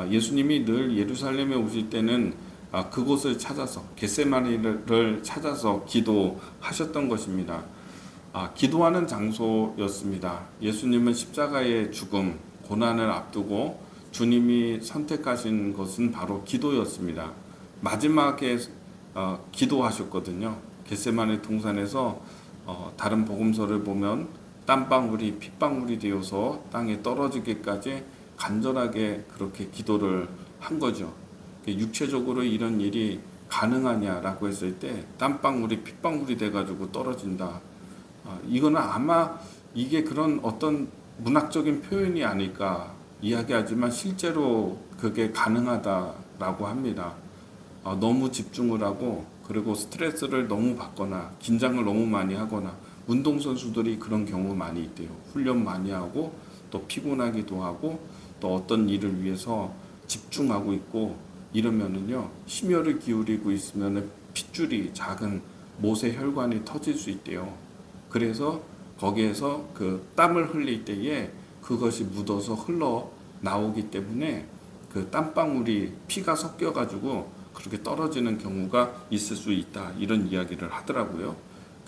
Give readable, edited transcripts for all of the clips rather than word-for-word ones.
예수님이 늘 예루살렘에 오실 때는 그곳을 찾아서 겟세마네를 찾아서 기도하셨던 것입니다. 기도하는 장소였습니다. 예수님은 십자가의 죽음, 고난을 앞두고 주님이 선택하신 것은 바로 기도였습니다. 마지막에 기도하셨거든요. 겟세마네 동산에서 다른 복음서를 보면 땀방울이 핏방울이 되어서 땅에 떨어지기까지 간절하게 그렇게 기도를 한 거죠. 육체적으로 이런 일이 가능하냐라고 했을 때 땀방울이 핏방울이 돼가지고 떨어진다. 이거는 아마 이게 그런 어떤 문학적인 표현이 아닐까 이야기하지만 실제로 그게 가능하다라고 합니다. 너무 집중을 하고 그리고 스트레스를 너무 받거나 긴장을 너무 많이 하거나 운동선수들이 그런 경우 많이 있대요. 훈련 많이 하고 또 피곤하기도 하고 또 어떤 일을 위해서 집중하고 있고 이러면은요 심혈을 기울이고 있으면은 핏줄이 작은 못의 혈관이 터질 수 있대요. 그래서 거기에서 그 땀을 흘릴 때에 그것이 묻어서 흘러 나오기 때문에 그 땀방울이 피가 섞여 가지고 그렇게 떨어지는 경우가 있을 수 있다 이런 이야기를 하더라고요.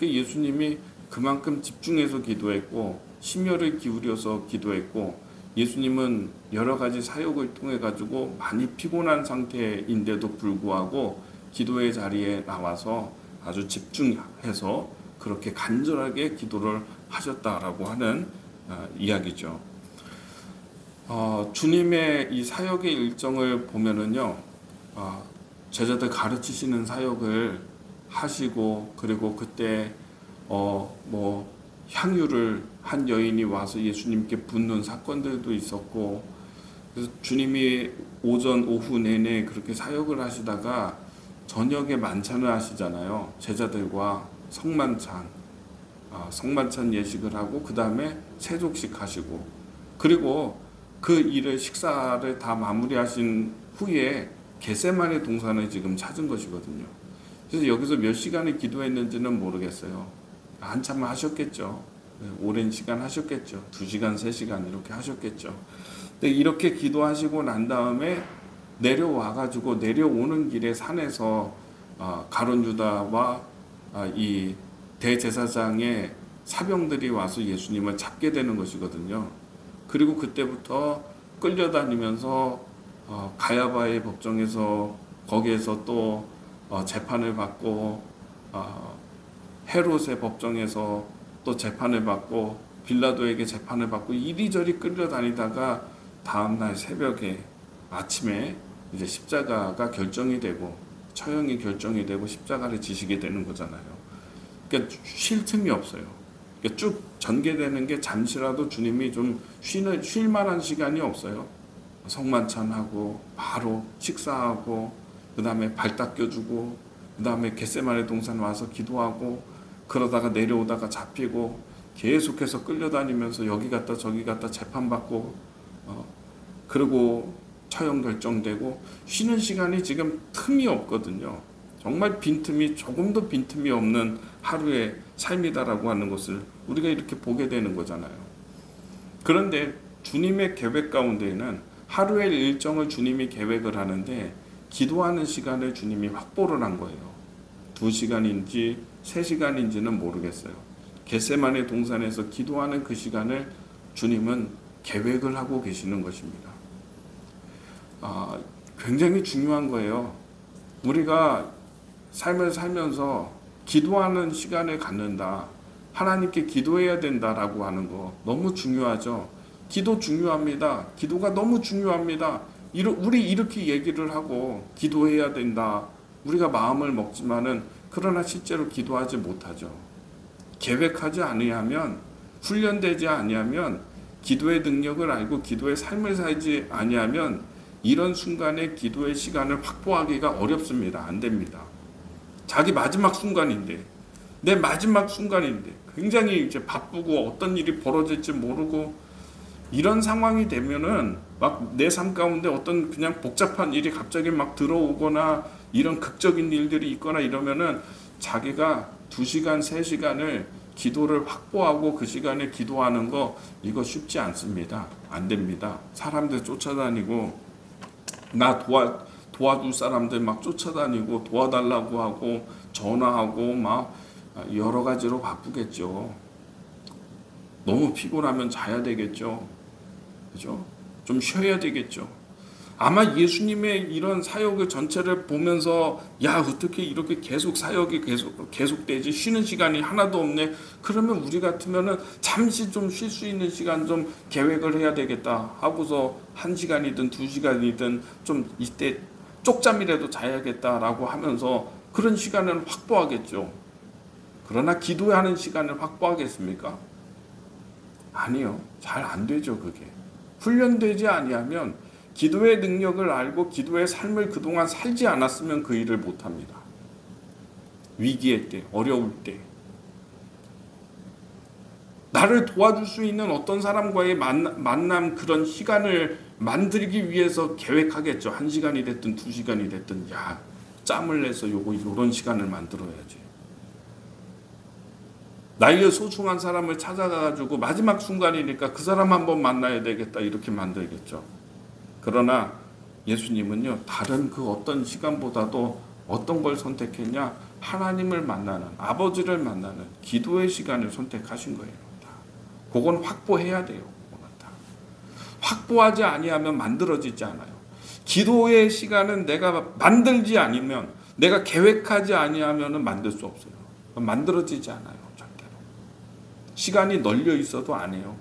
예수님이 그만큼 집중해서 기도했고 심혈을 기울여서 기도했고 예수님은 여러 가지 사역을 통해 가지고 많이 피곤한 상태인데도 불구하고 기도의 자리에 나와서 아주 집중해서 그렇게 간절하게 기도를 하셨다라고 하는 이야기죠. 주님의 이 사역의 일정을 보면은요, 제자들 가르치시는 사역을 하시고 그리고 그때 향유를 한 여인이 와서 예수님께 붓는 사건들도 있었고 그래서 주님이 오전 오후 내내 그렇게 사역을 하시다가 저녁에 만찬을 하시잖아요. 제자들과 성만찬 예식을 하고 그 다음에 세족식 하시고 그리고 그 일을 식사를 다 마무리하신 후에 겟세마네 동산을 지금 찾은 것이거든요. 그래서 여기서 몇 시간을 기도했는지는 모르겠어요. 한참 하셨겠죠. 오랜 시간 하셨겠죠. 2시간, 3시간 이렇게 하셨겠죠. 근데 이렇게 기도하시고 난 다음에 내려와가지고 내려오는 길에 산에서 가룟 유다와 이 대제사장의 사병들이 와서 예수님을 잡게 되는 것이거든요. 그리고 그때부터 끌려다니면서 가야바의 법정에서 거기에서 또 재판을 받고 헤롯의 법정에서 또 재판을 받고 빌라도에게 재판을 받고 이리저리 끌려다니다가 다음날 새벽에 아침에 이제 십자가가 결정이 되고 처형이 결정이 되고 십자가를 지시게 되는 거잖아요. 그러니까 쉴 틈이 없어요. 그러니까 쭉 전개되는 게 잠시라도 주님이 좀 쉴 만한 시간이 없어요. 성만찬하고 바로 식사하고 그 다음에 발 닦여주고 그 다음에 겟세마네 동산 와서 기도하고 그러다가 내려오다가 잡히고 계속해서 끌려다니면서 여기 갔다 저기 갔다 재판받고 그리고 처형 결정되고 쉬는 시간이 지금 틈이 없거든요. 정말 빈틈이 조금도 빈틈이 없는 하루의 삶이다라고 하는 것을 우리가 이렇게 보게 되는 거잖아요. 그런데 주님의 계획 가운데에는 하루의 일정을 주님이 계획을 하는데 기도하는 시간을 주님이 확보를 한 거예요. 2시간인지 3시간인지는 모르겠어요. 겟세마네 동산에서 기도하는 그 시간을 주님은 계획을 하고 계시는 것입니다. 굉장히 중요한 거예요. 우리가 삶을 살면서 기도하는 시간을 갖는다. 하나님께 기도해야 된다라고 하는 거 너무 중요하죠. 기도 중요합니다. 기도가 너무 중요합니다. 우리 이렇게 얘기를 하고 기도해야 된다. 우리가 마음을 먹지만은 그러나 실제로 기도하지 못하죠. 계획하지 아니하면 훈련되지 아니하면 기도의 능력을 알고 기도의 삶을 살지 아니하면 이런 순간에 기도의 시간을 확보하기가 어렵습니다. 안 됩니다. 자기 마지막 순간인데 내 마지막 순간인데 굉장히 이제 바쁘고 어떤 일이 벌어질지 모르고 이런 상황이 되면은 막 내 삶 가운데 어떤 그냥 복잡한 일이 갑자기 막 들어오거나 이런 극적인 일들이 있거나 이러면은 자기가 2시간, 3시간을 기도를 확보하고 그 시간에 기도하는 거 이거 쉽지 않습니다. 안 됩니다. 사람들 쫓아다니고 나 도와줄 사람들 막 쫓아다니고 도와달라고 하고 전화하고 막 여러 가지로 바쁘겠죠. 너무 피곤하면 자야 되겠죠. 그죠? 좀 쉬어야 되겠죠. 아마 예수님의 이런 사역을 전체를 보면서 야, 어떻게 이렇게 계속 사역이 계속되지? 쉬는 시간이 하나도 없네. 그러면 우리 같으면은 잠시 좀 쉴 수 있는 시간 좀 계획을 해야 되겠다 하고서 1시간이든 2시간이든 좀 이때 쪽잠이라도 자야겠다라고 하면서 그런 시간을 확보하겠죠. 그러나 기도하는 시간을 확보하겠습니까? 아니요. 잘 안 되죠, 그게. 훈련되지 아니하면 기도의 능력을 알고 기도의 삶을 그동안 살지 않았으면 그 일을 못합니다. 위기의 때, 어려울 때. 나를 도와줄 수 있는 어떤 사람과의 만남 그런 시간을 만들기 위해서 계획하겠죠. 1시간이 됐든 2시간이 됐든 야, 짬을 내서 요런 시간을 만들어야지. 나의 소중한 사람을 찾아가지고 마지막 순간이니까 그 사람 한번 만나야 되겠다 이렇게 만들겠죠. 그러나 예수님은요, 다른 그 어떤 시간보다도 어떤 걸 선택했냐? 하나님을 만나는, 아버지를 만나는 기도의 시간을 선택하신 거예요. 그건 확보해야 돼요. 확보하지 아니하면 만들어지지 않아요. 기도의 시간은 내가 만들지 않으면, 내가 계획하지 아니하면 만들 수 없어요. 만들어지지 않아요. 절대로. 시간이 널려 있어도 안 해요.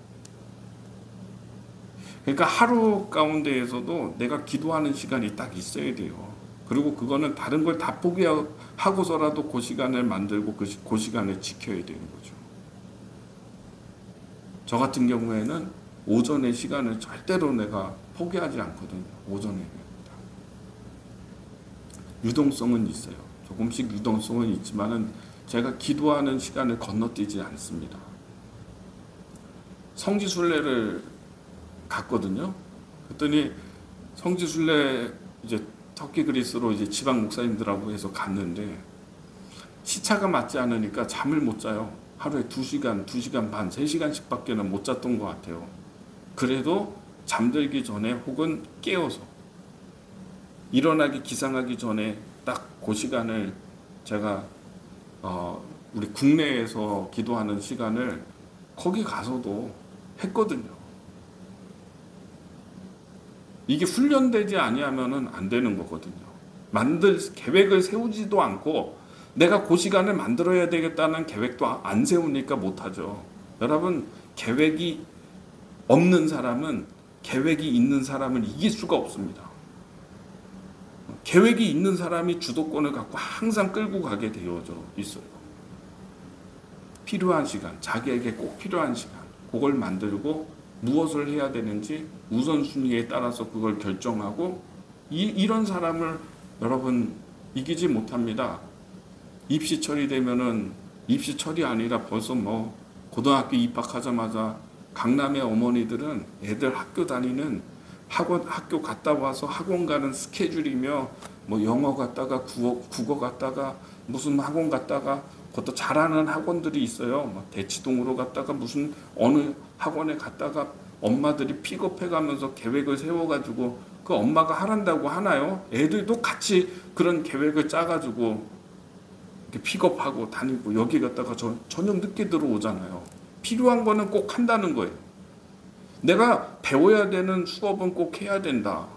그러니까 하루 가운데에서도 내가 기도하는 시간이 딱 있어야 돼요. 그리고 그거는 다른 걸 다 포기하고서라도 그 시간을 만들고 그 시간을 지켜야 되는 거죠. 저 같은 경우에는 오전의 시간을 절대로 내가 포기하지 않거든요. 오전에. 유동성은 있어요. 조금씩 유동성은 있지만은 제가 기도하는 시간을 건너뛰지 않습니다. 성지순례를 갔거든요. 그랬더니 성지순례 이제 터키 그리스로 이제 지방 목사님들하고 해서 갔는데 시차가 맞지 않으니까 잠을 못 자요. 하루에 2시간, 2시간 반, 3시간씩밖에는 못 잤던 것 같아요. 그래도 잠들기 전에 혹은 깨어서 일어나기 기상하기 전에 딱 그 시간을 제가 우리 국내에서 기도하는 시간을 거기 가서도 했거든요. 이게 훈련되지 아니하면은 안 되는 거거든요. 계획을 세우지도 않고 내가 그 시간을 만들어야 되겠다는 계획도 안 세우니까 못하죠. 여러분, 계획이 없는 사람은 계획이 있는 사람을 이길 수가 없습니다. 계획이 있는 사람이 주도권을 갖고 항상 끌고 가게 되어져 있어요. 필요한 시간, 자기에게 꼭 필요한 시간, 그걸 만들고 무엇을 해야 되는지 우선순위에 따라서 그걸 결정하고 이런 사람을 여러분 이기지 못합니다. 입시철이 되면은 입시철이 아니라 벌써 뭐 고등학교 입학하자마자 강남의 어머니들은 애들 학교 다니는 학교 갔다 와서 학원 가는 스케줄이며 뭐 영어 갔다가 국어 갔다가 무슨 학원 갔다가 그것도 잘하는 학원들이 있어요. 뭐 대치동으로 갔다가 무슨 어느 학원에 갔다가 엄마들이 픽업해 가면서 계획을 세워가지고 그 엄마가 하란다고 하나요? 애들도 같이 그런 계획을 짜가지고 이렇게 픽업하고 다니고 여기 갔다가 저녁 늦게 들어오잖아요. 필요한 거는 꼭 한다는 거예요. 내가 배워야 되는 수업은 꼭 해야 된다.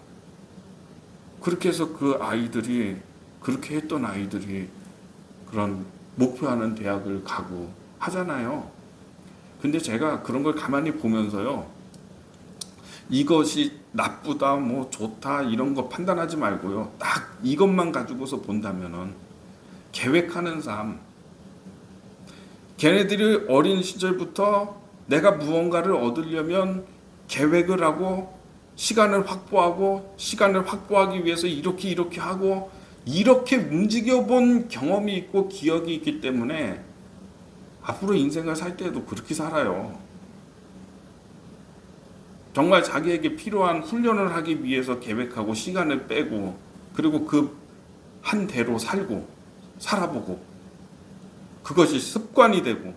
그렇게 해서 그렇게 했던 아이들이 그런 목표하는 대학을 가고 하잖아요. 근데 제가 그런 걸 가만히 보면서요, 이것이 나쁘다, 뭐 좋다 이런 거 판단하지 말고요, 딱 이것만 가지고서 본다면은 계획하는 삶, 걔네들이 어린 시절부터 내가 무언가를 얻으려면 계획을 하고 시간을 확보하기 위해서 이렇게 하고 이렇게 움직여 본 경험이 있고 기억이 있기 때문에 앞으로 인생을 살 때에도 그렇게 살아요. 정말 자기에게 필요한 훈련을 하기 위해서 계획하고 시간을 빼고 그리고 그 한 대로 살아보고 그것이 습관이 되고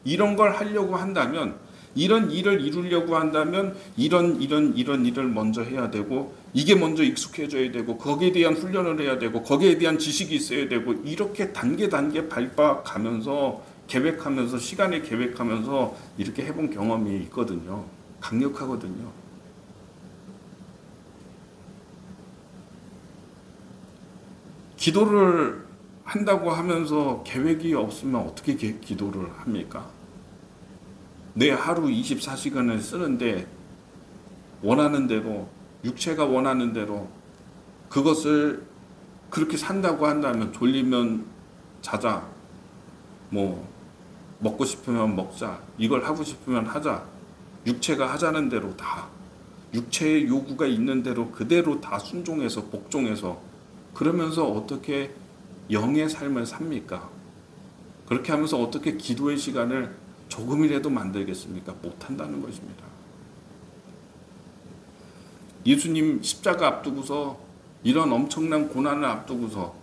이런 걸 하려고 한다면 이런 일을 이루려고 한다면 이런 일을 먼저 해야 되고, 이게 먼저 익숙해져야 되고, 거기에 대한 훈련을 해야 되고, 거기에 대한 지식이 있어야 되고, 이렇게 단계 밟아가면서 계획하면서, 시간에 계획하면서 이렇게 해본 경험이 있거든요. 강력하거든요. 기도를 한다고 하면서 계획이 없으면 어떻게 기도를 합니까? 내 하루 24시간을 쓰는데 원하는 대로, 육체가 원하는 대로 그것을 그렇게 산다고 한다면, 졸리면 자자, 뭐 먹고 싶으면 먹자, 이걸 하고 싶으면 하자, 육체가 하자는 대로 다, 육체의 요구가 있는 대로 그대로 다 순종해서 복종해서, 그러면서 어떻게 영의 삶을 삽니까? 그렇게 하면서 어떻게 기도의 시간을 조금이라도 만들겠습니까? 못한다는 것입니다. 예수님 십자가 앞두고서, 이런 엄청난 고난을 앞두고서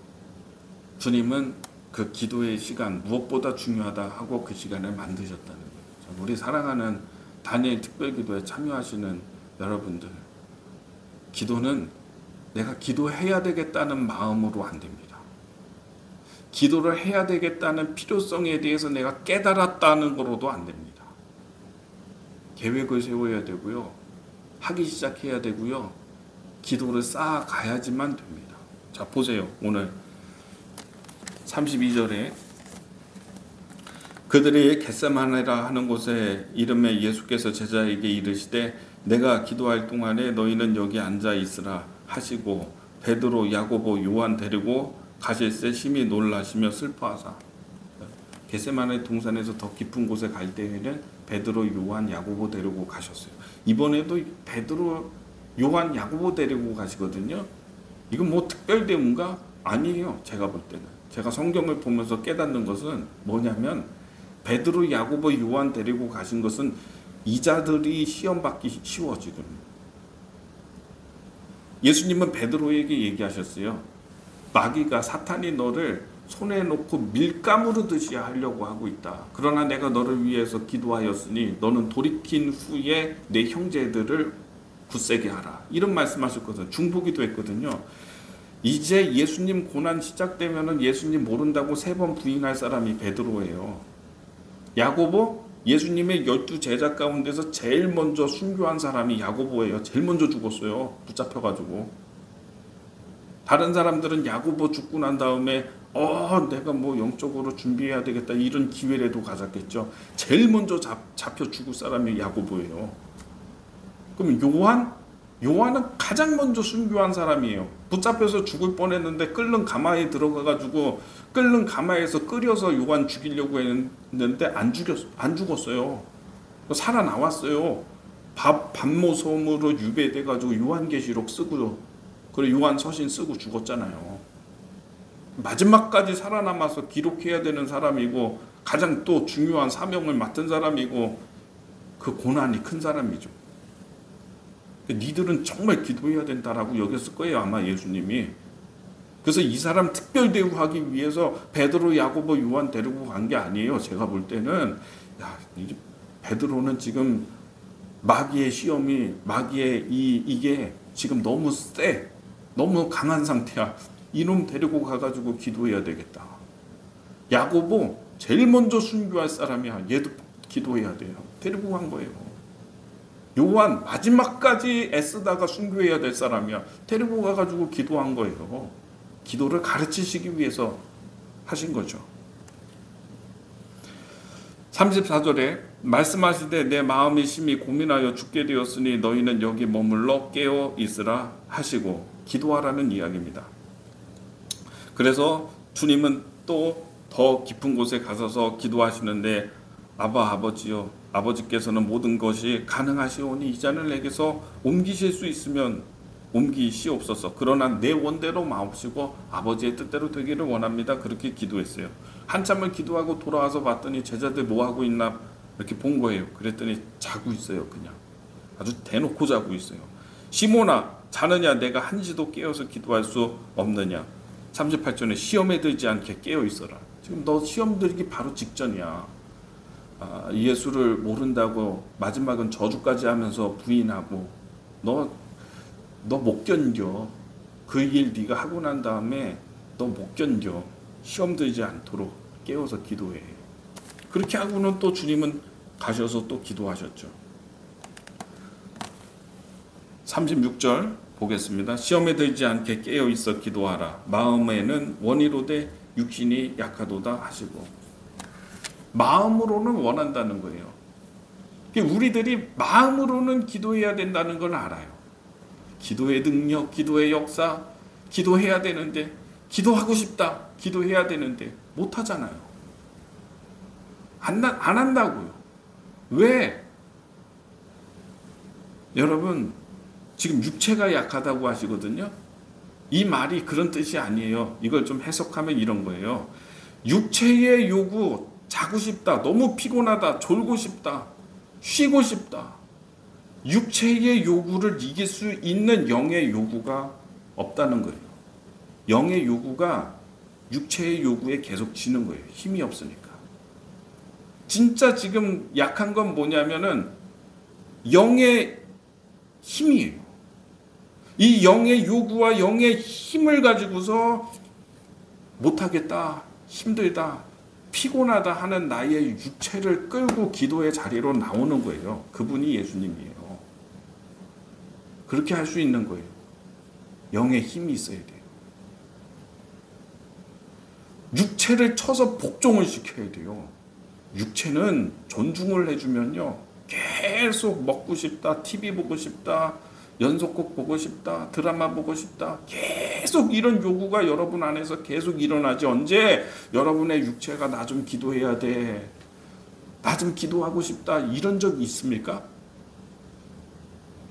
주님은 그 기도의 시간 무엇보다 중요하다 하고 그 시간을 만드셨다는 거예요. 우리 사랑하는 다니엘 특별기도에 참여하시는 여러분들, 기도는 내가 기도해야 되겠다는 마음으로 안 됩니다. 기도를 해야 되겠다는 필요성에 대해서 내가 깨달았다는 거로도 안 됩니다. 계획을 세워야 되고요, 하기 시작해야 되고요, 기도를 쌓아가야지만 됩니다. 자, 보세요. 오늘 32절에 그들이 겟세마네라 하는 곳에 이름에 예수께서 제자에게 이르시되 내가 기도할 동안에 너희는 여기 앉아 있으라 하시고 베드로, 야고보, 요한 데리고 가실새 심히 놀라시며 슬퍼하사. 겟세마네 동산에서 더 깊은 곳에 갈 때에는 베드로, 요한, 야고보 데리고 가셨어요. 이번에도 베드로, 요한, 야고보 데리고 가시거든요. 이건 뭐 특별 대우인가? 아니에요. 제가 볼 때는, 제가 성경을 보면서 깨닫는 것은 뭐냐면, 베드로, 야고보, 요한 데리고 가신 것은 이자들이 시험 받기 쉬워. 지금 예수님은 베드로에게 얘기하셨어요. 마귀가, 사탄이 너를 손에 놓고 밀가무르듯이 하려고 하고 있다. 그러나 내가 너를 위해서 기도하였으니 너는 돌이킨 후에 내 형제들을 굳세게 하라. 이런 말씀하셨거든요. 중보기도 했거든요. 이제 예수님 고난 시작되면은 예수님 모른다고 3번 부인할 사람이 베드로예요. 야고보, 예수님의 12 제자 가운데서 제일 먼저 순교한 사람이 야고보예요. 제일 먼저 죽었어요. 붙잡혀가지고. 다른 사람들은 야고보 죽고 난 다음에 내가 뭐 영적으로 준비해야 되겠다, 이런 기회라도 가졌겠죠. 제일 먼저 잡혀 죽을 사람이 야고보예요. 그럼 요한은 가장 먼저 순교한 사람이에요. 붙잡혀서 죽을 뻔했는데 끓는 가마에 들어가가지고 끓는 가마에서 끓여서 요한 죽이려고 했는데 안 죽었어요. 살아나왔어요. 밥모섬으로 유배돼가지고 요한계시록 쓰고, 그리고 요한 서신 쓰고 죽었잖아요. 마지막까지 살아남아서 기록해야 되는 사람이고, 가장 또 중요한 사명을 맡은 사람이고, 그 고난이 큰 사람이죠. 니들은 정말 기도해야 된다라고 여겼을 거예요, 아마 예수님이. 그래서 이 사람 특별 대우하기 위해서 베드로, 야고보, 요한 데리고 간 게 아니에요. 제가 볼 때는 베드로는 지금 마귀의 시험이, 마귀의 이게 지금 너무 너무 강한 상태야. 이놈 데리고 가가지고 기도해야 되겠다. 야고보 제일 먼저 순교할 사람이야. 얘도 기도해야 돼요. 데리고 간 거예요. 요한 마지막까지 애쓰다가 순교해야 될 사람이야. 데리고 가가지고 기도한 거예요. 기도를 가르치시기 위해서 하신 거죠. 34절에 말씀하시되 내 마음이 심히 고민하여 죽게 되었으니 너희는 여기 머물러 깨어 있으라 하시고, 기도하라는 이야기입니다. 그래서 주님은 또 더 깊은 곳에 가셔서 기도하시는데, 아버지요, 아버지께서는 모든 것이 가능하시오니 이 잔을 내게서 옮기실 수 있으면 옮기시옵소서. 그러나 내 원대로 마옵시고 아버지의 뜻대로 되기를 원합니다. 그렇게 기도했어요. 한참을 기도하고 돌아와서 봤더니 제자들 뭐 하고 있나 이렇게 본 거예요. 그랬더니 자고 있어요. 그냥 아주 대놓고 자고 있어요. 시몬아, 자느냐? 내가 한시도 깨어서 기도할 수 없느냐? 38절에 시험에 들지 않게 깨어 있어라. 지금 너 시험 들기 바로 직전이야. 예수를 모른다고 마지막은 저주까지 하면서 부인하고 너 못 견뎌. 그 일 네가 하고 난 다음에 너 못 견뎌. 시험 들지 않도록 깨워서 기도해. 그렇게 하고는 또 주님은 가셔서 또 기도하셨죠. 36절 보겠습니다. 시험에 들지 않게 깨어 있어 기도하라. 마음에는 원이로되 육신이 약하도다 하시고. 마음으로는 원한다는 거예요. 우리들이 마음으로는 기도해야 된다는 걸 알아요. 기도의 능력, 기도의 역사, 기도해야 되는데, 기도하고 싶다, 기도해야 되는데 못 하잖아요. 안 한다고요. 왜? 여러분, 지금 육체가 약하다고 하시거든요. 이 말이 그런 뜻이 아니에요. 이걸 좀 해석하면 이런 거예요. 육체의 요구, 자고 싶다, 너무 피곤하다, 졸고 싶다, 쉬고 싶다. 육체의 요구를 이길 수 있는 영의 요구가 없다는 거예요. 영의 요구가 육체의 요구에 계속 지는 거예요. 힘이 없으니까. 진짜 지금 약한 건 뭐냐면은 영의 힘이에요. 이 영의 요구와 영의 힘을 가지고서 못하겠다, 힘들다, 피곤하다 하는 나의 육체를 끌고 기도의 자리로 나오는 거예요. 그분이 예수님이에요. 그렇게 할 수 있는 거예요. 영의 힘이 있어야 돼요. 육체를 쳐서 복종을 시켜야 돼요. 육체는 존중을 해주면요, 계속 먹고 싶다, TV 보고 싶다, 연속곡 보고 싶다, 드라마 보고 싶다, 계속 이런 요구가 여러분 안에서 계속 일어나지. 언제 여러분의 육체가 나 좀 기도해야 돼, 나 좀 기도하고 싶다, 이런 적이 있습니까?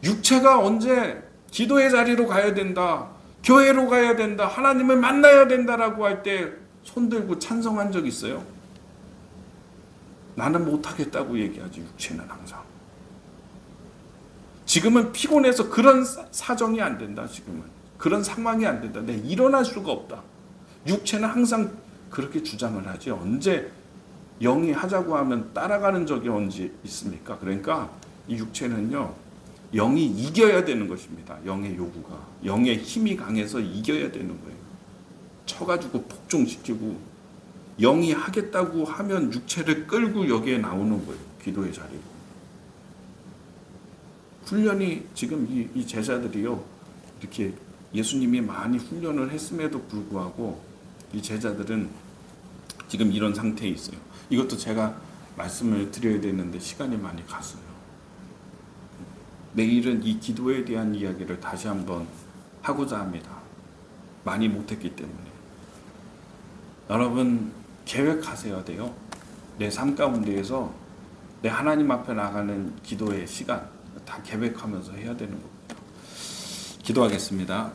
육체가 언제 기도의 자리로 가야 된다, 교회로 가야 된다, 하나님을 만나야 된다라고 할 때 손들고 찬성한 적 있어요? 나는 못하겠다고 얘기하지. 육체는 항상. 지금은 피곤해서 그런 사정이 안 된다. 지금은 그런 상황이 안 된다. 내가 일어날 수가 없다. 육체는 항상 그렇게 주장을 하지. 언제 영이 하자고 하면 따라가는 적이 언제 있습니까? 그러니까 이 육체는요, 영이 이겨야 되는 것입니다. 영의 요구가, 영의 힘이 강해서 이겨야 되는 거예요. 쳐가지고 복종시키고, 영이 하겠다고 하면 육체를 끌고 여기에 나오는 거예요. 기도의 자리로. 훈련이 지금 이 제자들이요, 이렇게 예수님이 많이 훈련을 했음에도 불구하고 이 제자들은 지금 이런 상태에 있어요. 이것도 제가 말씀을 드려야 되는데 시간이 많이 갔어요. 내일은 이 기도에 대한 이야기를 다시 한번 하고자 합니다. 많이 못했기 때문에. 여러분, 계획하셔야 돼요. 내 삶 가운데에서 내 하나님 앞에 나가는 기도의 시간 다 계획하면서 해야 되는 겁니다. 기도하겠습니다.